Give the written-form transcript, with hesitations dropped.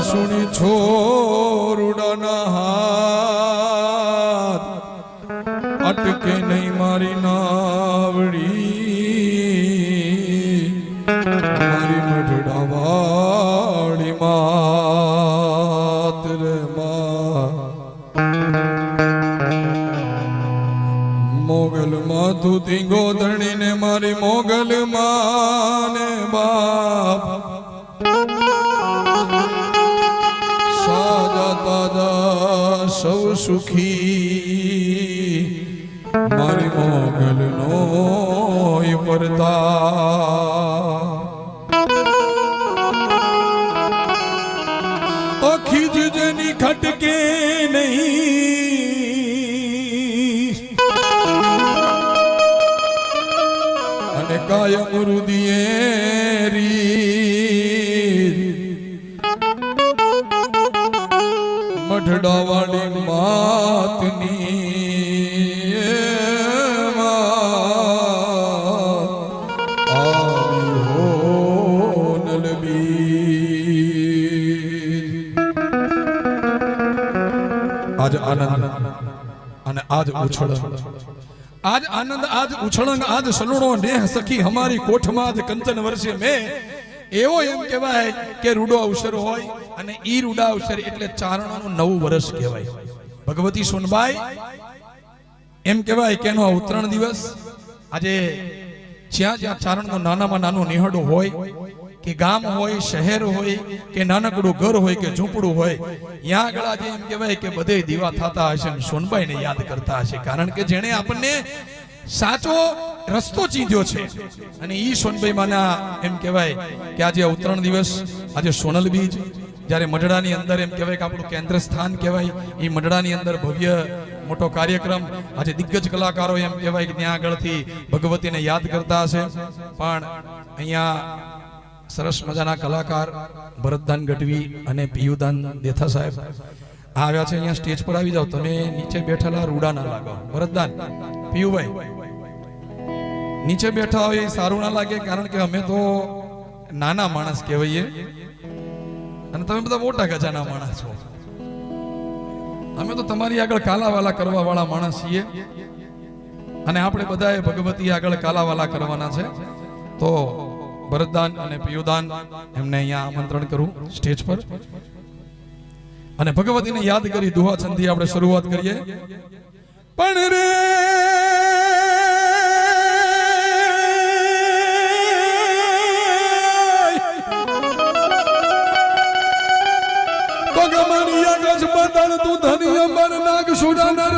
સુણી છોરુડાના હાથ અટકે નહીં મારી નાવડી મારી મઢડાવાળી માત રે મોગલ માથું ધીંગો ધણીને મારી મોગલ માને બાપ સાજા તાજા સૌ સુખી મારી મોગલ નો પરતા આખી જેની ખટકે નહીં અને કાયમ રુદિયેરી મઢડાવાળી માતની આજ આનંદ અને આજ ઉછળંગ આજ આનંદ આજ ઉછળંગ આજ સલુણો નેહ સખી હમારી કોઠમાં આજ કંચન વર્ષે મેં એવો એમ કહેવાય કે રૂડો અવસર હોય અને ઈ રૂડા અવસર એટલે ચારણોનું નવું વર્ષ કહેવાય. ભગવતી સોનબાઈ એમ કહેવાય કે એનો ઉત્તરાયણ દિવસ આજે જ્યાં જ્યાં ચારણનો નાનામાં નાનો નિહળો હોય કે ગામ હોય શહેર હોય કે નાનકડું ઘર હોય કે ઝૂંપડું હોય ત્યાં આગળ આજે એમ કહેવાય કે બધે દીવા થતા હશે અને સોનબાઈને યાદ કરતા હશે કારણ કે જેણે આપણને સાચો રસ્તો ચીંધ્યો છે અને ઈ સોનબાઈ માના એમ કહેવાય કે આજે ઉત્તરાયણ દિવસ આજે સોનલ બીજ જ્યારે મઢડાની અંદર એમ કહેવાય કે આપણું કેન્દ્ર સ્થાન કહેવાય એ મઢડાની અંદર ભવ્ય મોટો કાર્યક્રમ આજે દિગ્ગજ કલાકારો એમ કહેવાય કે ત્યાં આગળથી ભગવતીને યાદ કરતા હશે પણ અહીંયા સરસ મજાના કલાકાર ભરતદાન ગઢવી અને પિયુદાન દેથા સાહેબ આવ્યા છે. અહીંયા સ્ટેજ પર આવી જાઓ. તમે નીચે બેઠેલા રૂડા ના લાગો. ભરતદાન, પિયુભાઈ નીચે બેઠા હોય એ સારું ના લાગે કારણ કે અમે તો નાના માણસ કહેવાઈએ અને તમે બધા મોટા ગજાના માણસ છો. અમે તો તમારી આગળ કાલાવાલા કરવા વાળા માણસ છીએ અને આપણે બધાએ ભગવતી આગળ કાલાવાલા કરવાના છે. તો ભરતદાન અને પિયુદાન એમને અહીંયા આમંત્રણ કરું સ્ટેજ પર અને ભગવતીને યાદ કરી દુહા છંદથી આપણે શરૂઆત કરીએ. પણ રે તો ગમનિયા ગજ બદલ તું ધની અમર નાગ સુડાનર